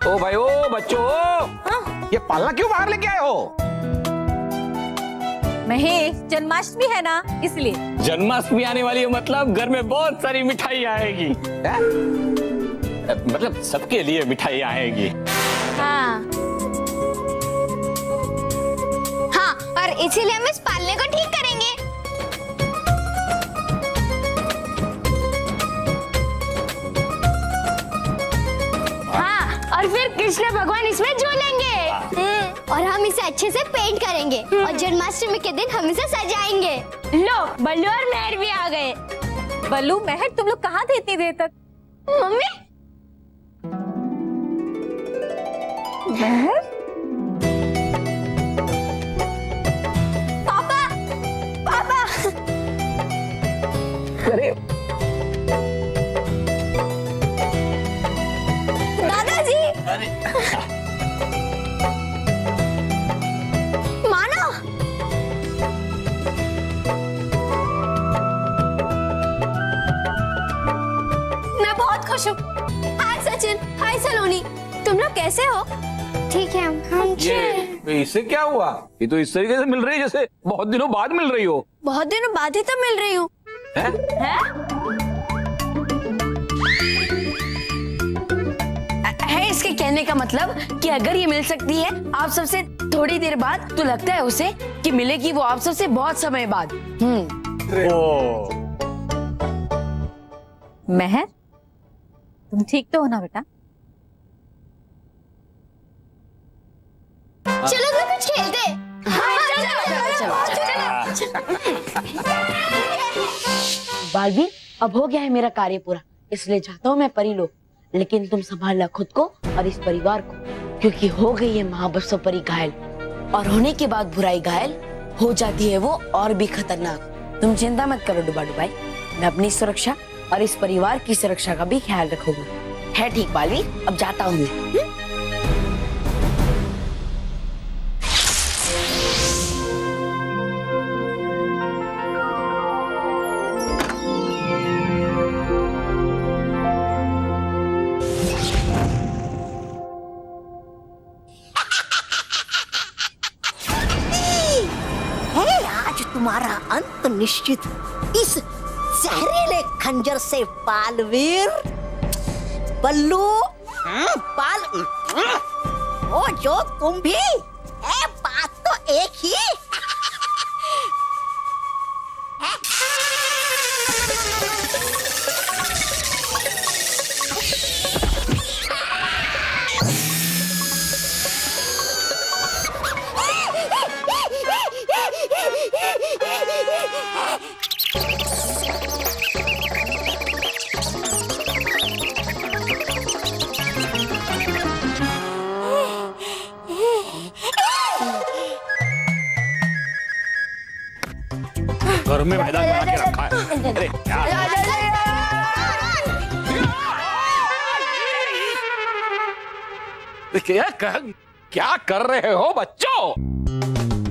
ओ भाई, ओ बच्चों, ये पालना क्यों बाहर लेके आए हो? महेश, जन्माष्टमी है ना, इसलिए। जन्माष्टमी आने वाली है, मतलब घर में बहुत सारी मिठाई आएगी। मतलब सबके लिए मिठाई आएगी। हाँ हाँ, और इसीलिए हम इस पालने को ठीक करेंगे। हाँ, और फिर कृष्ण भगवान इसमें झूलेंगे। और हम इसे अच्छे से पेंट करेंगे और जन्माष्टमी के दिन हम इसे सजाएंगे। लो, बल्लू और मेहर भी आ गए। बल्लू, मेहर, तुम लोग कहाँ थे इतनी देर तक? मम्मी, मेहर, पापा, पापा। अरे दादाजी, मानो। मैं बहुत खुश हूँ। हाय सचिन, हाय सलोनी, तुम लोग कैसे हो? ठीक है हम। ये इससे क्या हुआ? ये तो इस तरीके से मिल रही है जैसे बहुत दिनों बाद मिल रही हो। बहुत दिनों बाद ही तो मिल रही हूँ। है इसके कहने का मतलब कि अगर ये मिल सकती है आप सबसे थोड़ी देर बाद, तो लगता है उसे कि मिलेगी वो आप सबसे बहुत समय बाद। ओ, मेहर, तुम ठीक तो हो ना बेटा? चलो तो कुछ खेलते हैं। बालवीर, अब हो गया है मेरा कार्य पूरा, इसलिए चाहता हूँ मैं परिलोक, लेकिन तुम संभालना खुद को और इस परिवार को, क्योंकि हो गई है महाबस्व परी घायल, और होने के बाद बुराई घायल हो जाती है वो और भी खतरनाक। तुम चिंता मत करो डुबा डुबाई, मैं अपनी सुरक्षा और इस परिवार की सुरक्षा का भी ख्याल रखूंगा। है ठीक बालवीर, अब जाता हूँ मैं। आज तुम्हारा अंत निश्चित इस जहरीले खंजर से, बालवीर। बल्लू, बाल, ओ जो तुम भी, बात तो एक ही। घर में मैदान बना के रखा है। अरे क्या कर रहे हो बच्चों?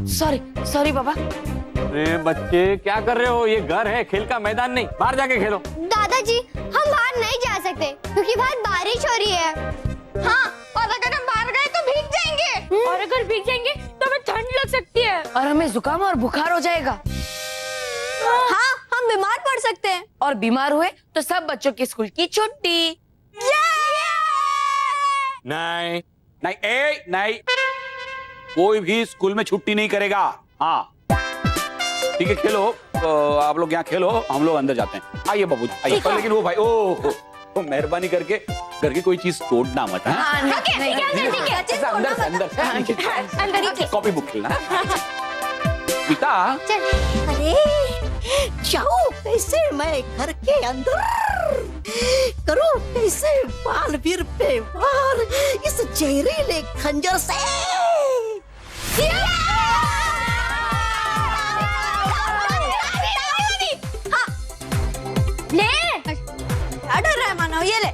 सॉरी सॉरी बाबा। अरे बच्चे, क्या कर रहे हो? ये घर है, खेल का मैदान नहीं, बाहर जाके खेलो। दादाजी, हम बाहर नहीं जा सकते क्योंकि बाहर बारिश हो रही है। हाँ, और अगर हम बाहर गए तो भीग जाएंगे। और अगर भीग जाएंगे तो हमें ठंड लग सकती है। और हमें जुकाम और बुखार हो जाएगा। हाँ, हम बीमार पड़ सकते हैं। और बीमार हुए तो सब बच्चों के स्कूल की छुट्टी। नहीं नहीं, नहीं, कोई भी स्कूल में छुट्टी नहीं करेगा। हाँ ठीक है, खेलो, आप लोग यहाँ खेलो, हम लोग अंदर जाते हैं। आइए बाबू, आइए। पर लेकिन वो भाई, तो मेहरबानी करके घर की कोई चीज तोड़ना मत। अंदर से कॉपी बुक खेलना पिता। अरे जाओ कैसे मैं घर के अंदर करूं, कैसे बालवीर पे वार इस जहरीले खंजर से। ले, क्या डर रहा है मानो, ये ले।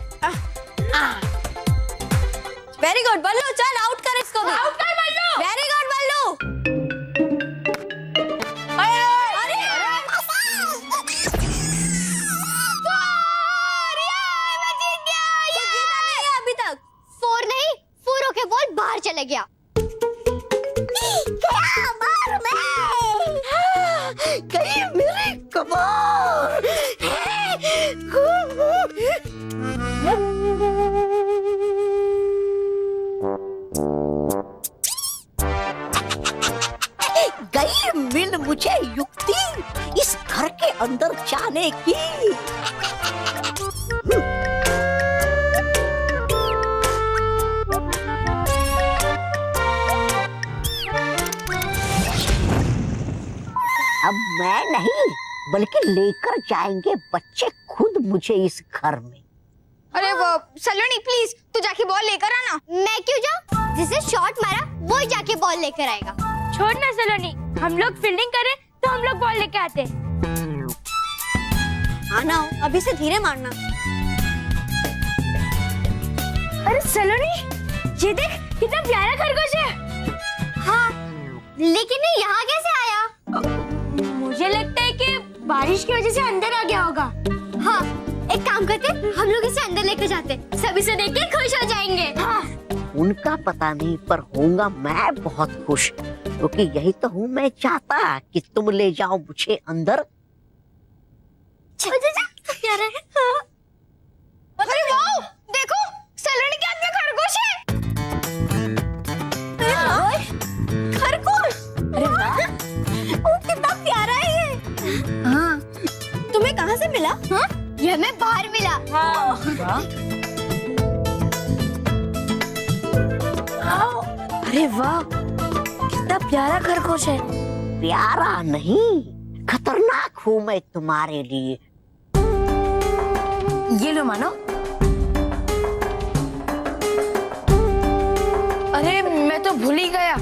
वेरी गुड बल्लू, चल आउट कर इसको भी। आउट कर बल्लू। वेरी गुड बल्लू। जाने की। अब मैं नहीं बल्कि लेकर जाएंगे बच्चे खुद मुझे इस घर में। अरे वो सलोनी प्लीज तू जाके बॉल लेकर आना। मैं क्यों जाऊँ? जिसे शॉट मारा वो ही जाके बॉल लेकर आएगा। छोड़ ना सलोनी, हम लोग फील्डिंग करें तो हम लोग बॉल लेके आते। आना अभी से धीरे मारना। अरे सलोनी ये देख कितना प्यारा खरगोश है। हाँ लेकिन ये यहाँ कैसे आया? मुझे लगता है कि बारिश की वजह से अंदर आ गया होगा। हाँ एक काम करते, हम लोग इसे अंदर लेकर जाते, सभी से देख के खुश हो जाएंगे। हाँ। उनका पता नहीं पर होऊंगा मैं बहुत खुश, क्योंकि यही तो हूँ मैं चाहता कि तुम ले जाओ मुझे अंदर। प्यारा है। हाँ। अरे वाओ देखो सलोनी के हाथ में खरगोश है। खरगोश। अरे वाह वो कितना प्यारा है ये। हाँ तुम्हें कहाँ से मिला? हाँ ये हमें बाहर मिला। हाँ। अरे वाह कितना प्यारा खरगोश है। प्यारा नहीं खतरनाक हूँ मैं तुम्हारे लिए। ये लो मानो। अरे मैं तो भूल ही गया,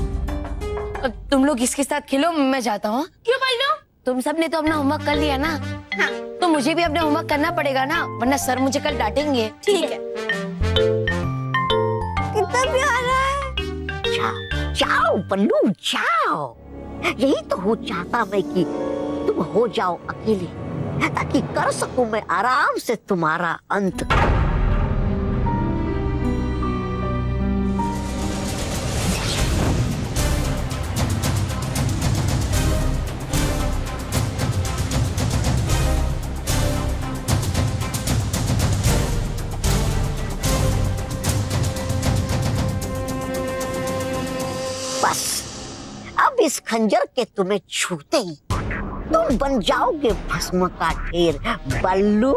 तुम लोग इसके साथ खेलो, मैं जाता हूँ। क्यों बोलो? तुम सब ने तो अपना होमवर्क कर लिया ना। हाँ। तो मुझे भी अपना होमवर्क करना पड़ेगा ना, वरना सर मुझे कल डांटेंगे। ठीक है। कितना प्यारा है। जाओ जाओ बल्लू जाओ, यही तो हो चाहता मैं कि तुम हो जाओ अकेले, ताकि कर सकूं मैं आराम से तुम्हारा अंत। बस अब इस खंजर के तुम्हें छूते ही तुम बन जाओगे भस्म का ढेर बल्लू।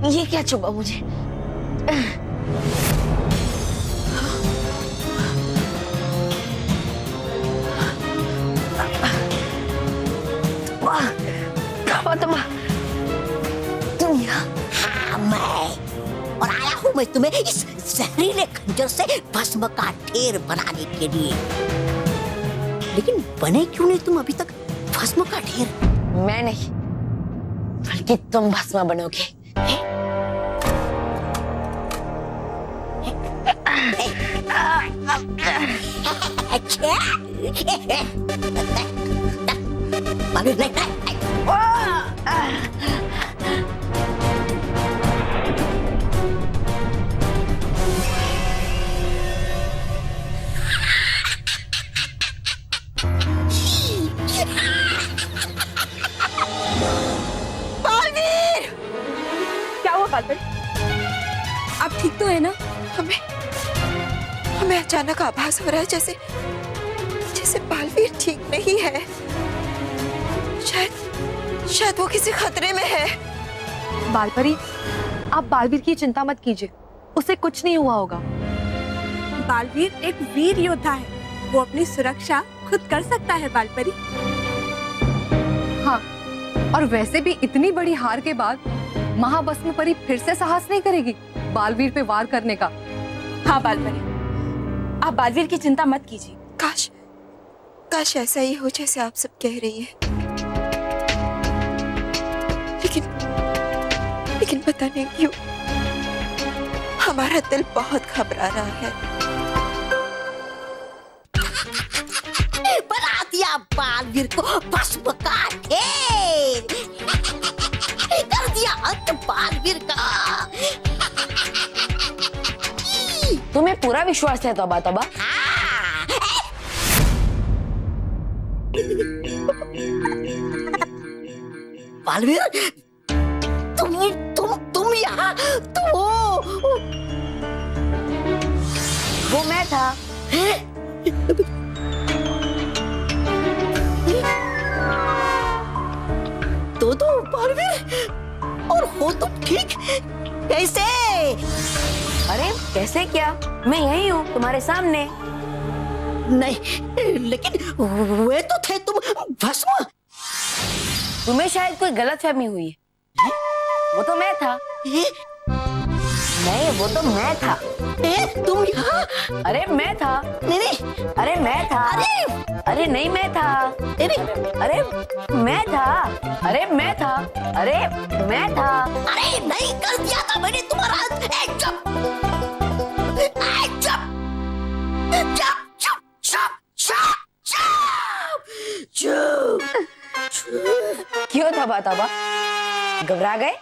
ये क्या चुभा मुझे? तुम यहाँ? हाँ मैं, और आया हूँ मैं तुम्हें इस जहरीले खंजर से भस्म का ढेर बनाने के लिए। लेकिन बने क्यों नहीं तुम अभी तक भस्म का ढेर? मैं नहीं बल्कि तुम भस्म बनोगे। अच्छा क्या हुआ बालबीर? आप ठीक तो है ना? हमें अचानक आभास हो रहा है जैसे बालवीर ठीक नहीं है। शायद वो किसी खतरे में है। बालपरी, आप बालवीर की चिंता मत कीजिए, उसे कुछ नहीं हुआ होगा। बालवीर एक वीर योद्धा है, वो अपनी सुरक्षा खुद कर सकता है बालपरी। हाँ, और वैसे भी इतनी बड़ी हार के बाद महाभस्म परी फिर से साहस नहीं करेगी बालवीर पे वार करने का। हाँ बालपरी, आप बालवीर की चिंता मत कीजिए। काश ऐसा ही हो जैसे आप सब कह रही हैं। लेकिन पता नहीं क्यों हमारा दिल बहुत घबरा रहा है। बालवीर को भस्म का ढेर कर दिया अंत बालवीर का। तुम्हें पूरा विश्वास है तौबा तौबा? बालवीर तुम यहाँ तो वो मैं था। तो बालवीर और हो तुम ठीक कैसे? अरे कैसे क्या, मैं यही हूँ तुम्हारे सामने। नहीं लेकिन वे तो थे तुम भस्म। तुम्हें शायद कोई गलतफहमी हुई है। वो तो मैं था। नहीं वो तो मैं था। तुम यहाँ? अरे मैं था। नहीं अरे मैं था। अरे नहीं मैं था। अरे मैं था। अरे मैं था। अरे मैं था। अरे नहीं कर दिया था मैंने तुम्हारा। चुप चुप चुप चुप चुप चुप चुप। क्यों था बाताबा, घबरा गए?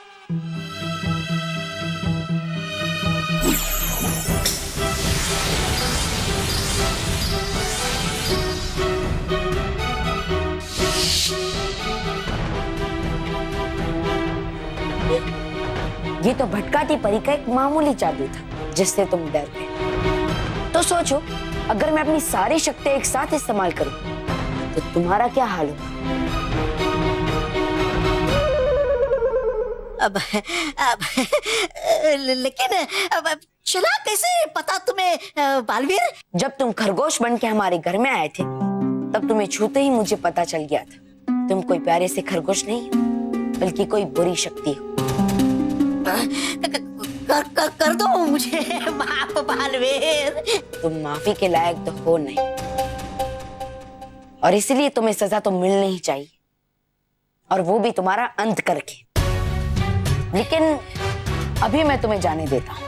ये तो भटकाती परी का एक मामूली जादू था जिससे तुम डर गए। तो सोचो, अगर मैं अपनी सारी शक्तियां एक साथ इस्तेमाल करूं तो तुम्हारा क्या हाल होगा? लेकिन अब चला कैसे पता तुम्हें बालवीर? जब तुम खरगोश बन के हमारे घर में आए थे तब तुम्हें छूते ही मुझे पता चल गया था तुम कोई प्यारे से खरगोश नहीं हो बल्कि कोई बुरी शक्ति हो। कर दो मुझे माफ बालवीर। तुम माफी के लायक तो हो नहीं और इसलिए तुम्हें सजा तो मिलनी ही चाहिए, और वो भी तुम्हारा अंत करके। लेकिन अभी मैं तुम्हें जाने देता हूँ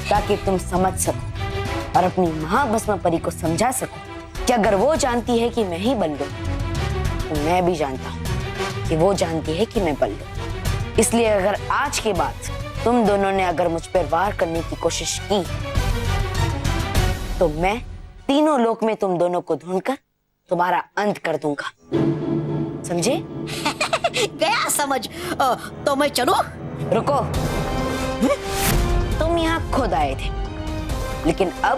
ताकि तुम समझ सको और अपनी महाभस्म परी को समझा सको कि अगर वो जानती है कि मैं ही बल्लू तो मैं भी जानता हूँ कि वो जानती है कि मैं बल्लू। इसलिए अगर आज के बाद तुम दोनों ने अगर मुझ पर वार करने की कोशिश की तो मैं तीनों लोक में तुम दोनों को ढूंढकर तुम्हारा अंत कर दूंगा, समझे? गया समझ। तो मैं चलूं? रुको, तुम यहाँ खुद आए थे, लेकिन अब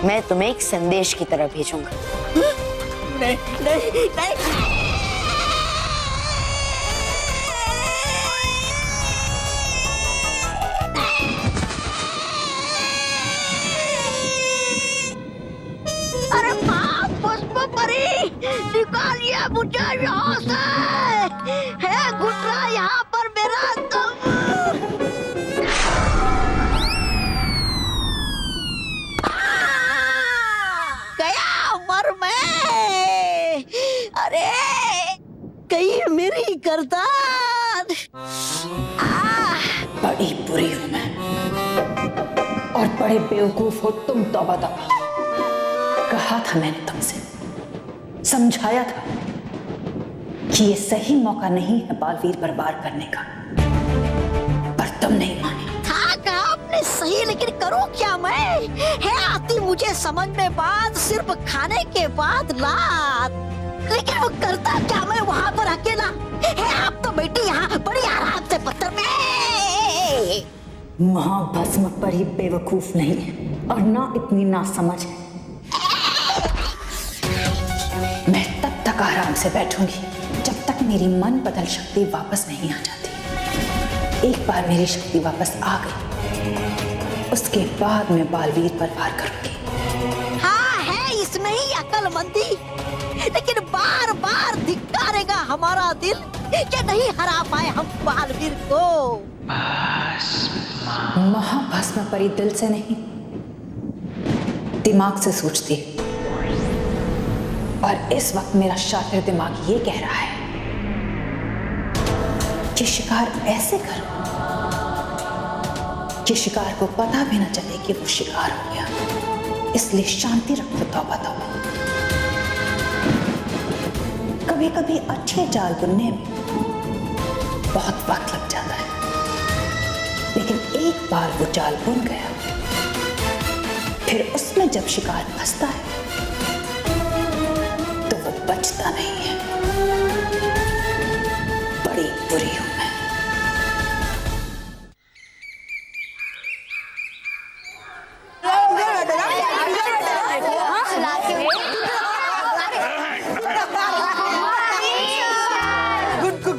मैं तुम्हें एक संदेश की तरह भेजूंगा। नहीं नहीं नहीं। अरे पुष्प परी निकालिए मुझे यहाँ से। है घुटना यहाँ पर मेरा दम। गया मर मैं। अरे गई मेरी गर्दन। बड़ी बुरी हूं मैं और बड़े बेवकूफ हो तुम तौबा तौबा। कहा था मैंने तुमसे, समझाया था कि ये सही मौका नहीं है बालवीर पर वार करने का, पर तुम नहीं माने। था कहा आपने सही, लेकिन करो क्या मैं? है आती मुझे समझ में बात सिर्फ खाने के बाद लात, लेकिन वो करता क्या मैं वहाँ पर अकेला? है आप तो बैठी यहाँ बड़ी आराम से पत्थर में। महाभस्म पर ही बेवकूफ नहीं है और ना इतनी नासमझ है। मैं तब तक आराम से बैठूंगी जब तक मेरी मन बदल शक्ति वापस नहीं आ जाती। एक बार मेरी शक्ति वापस आ गई उसके बाद मैं बालवीर पर वार करूंगी। हाँ है इसमें ही अक्लमंदी, लेकिन बार बार धिक्कारेगा हमारा दिल कि नहीं हरा पाए हम बालवीर को। महाभस्म परी दिल से नहीं दिमाग से सोचती है, और इस वक्त मेरा शातिर दिमाग ये कह रहा है कि शिकार ऐसे करो कि शिकार को पता भी न चले कि वो शिकार हो गया। इसलिए शांति रखो तौबा तौबा। कभी कभी अच्छे जाल बुनने में बहुत वक्त लग जाता है, लेकिन एक बार वो जाल बुन गया, फिर उसमें जब शिकार फंसता है तो वो बचता नहीं है। बड़ी बुरी हूं मैं।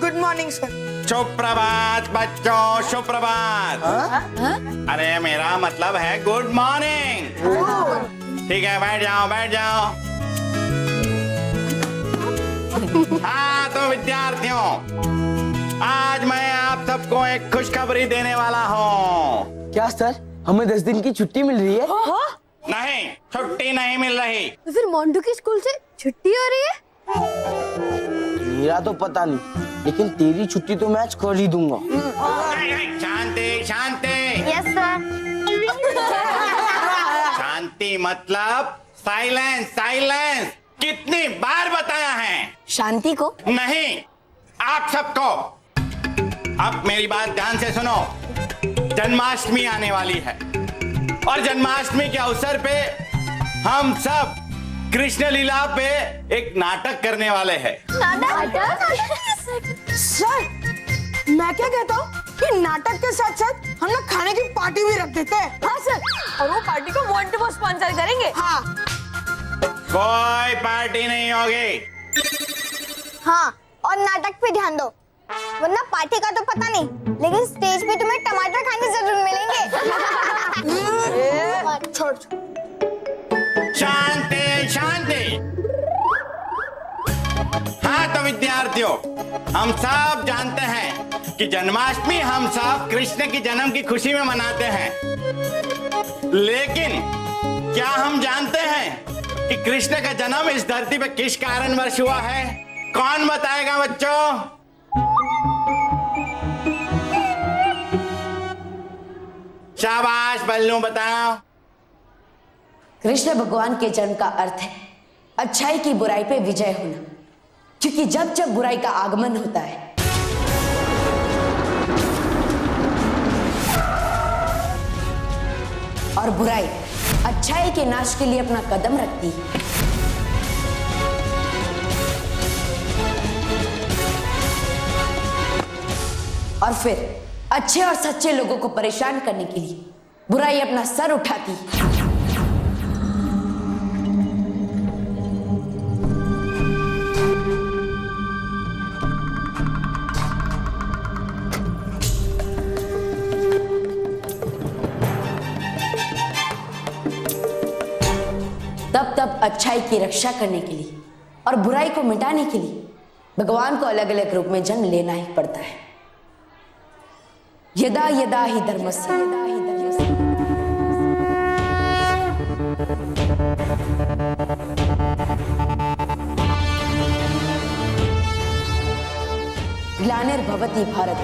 Good morning sir. सुप्रभात बच्चों, सुप्रभात। अरे मेरा मतलब है गुड मॉर्निंग। ठीक है, बैठ जाओ बैठ जाओ। हाँ तो विद्यार्थियों, आज मैं आप सबको एक खुशखबरी देने वाला हूँ। क्या सर, हमें 10 दिन की छुट्टी मिल रही है? नहीं, छुट्टी नहीं मिल रही। तो फिर मोंटू की स्कूल से छुट्टी हो रही है? मेरा तो पता नहीं, लेकिन तेरी छुट्टी तो मैं आज कर ही दूंगा। शांति शांति। Yes sir. शांति मतलब साइलेंस, साइलेंस। कितनी बार बताया है? शांति को? नहीं, आप सबको। अब मेरी बात ध्यान से सुनो। जन्माष्टमी आने वाली है और जन्माष्टमी के अवसर पे हम सब कृष्ण लीला पे एक नाटक करने वाले हैं। सर, मैं क्या कहता हूँ कि नाटक के साथ साथ हम लोग खाने की पार्टी भी रख देते हैं। हाँ सर, और वो पार्टी को मोंटू वो स्पॉन्सर करेंगे। हाँ। कोई पार्टी नहीं होगी। हाँ, और नाटक पे ध्यान दो, वरना पार्टी का तो पता नहीं, लेकिन स्टेज पे तुम्हें टमाटर खाने जरूर मिलेंगे। छोड़। शांति शांति। हाँ तो विद्यार्थियों, हम सब जानते हैं कि जन्माष्टमी हम सब कृष्ण की जन्म की खुशी में मनाते हैं, लेकिन क्या हम जानते हैं कि कृष्ण का जन्म इस धरती पे किस कारणवश हुआ है? कौन बताएगा बच्चों? शाबाश बल्लू, बताओ। कृष्ण भगवान के जन्म का अर्थ है अच्छाई की बुराई पे विजय होना, क्योंकि जब जब बुराई का आगमन होता है और बुराई अच्छाई के नाश के लिए अपना कदम रखती है, और फिर अच्छे और सच्चे लोगों को परेशान करने के लिए बुराई अपना सर उठाती है। तब अच्छाई की रक्षा करने के लिए और बुराई को मिटाने के लिए भगवान को अलग अलग रूप में जन्म लेना ही पड़ता है। यदा यदा ही धर्मस्य ग्लानिर्भवति Bharat.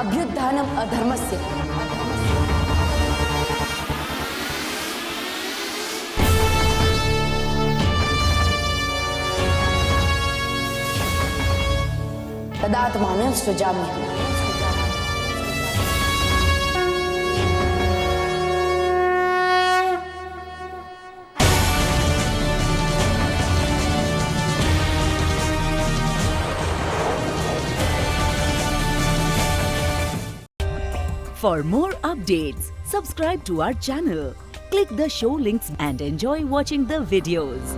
अभ्युत्थानम् अधर्मस्य तदात्मानं सृजाम्यहम्। For more updates, subscribe to our channel, click the show links and enjoy watching the videos.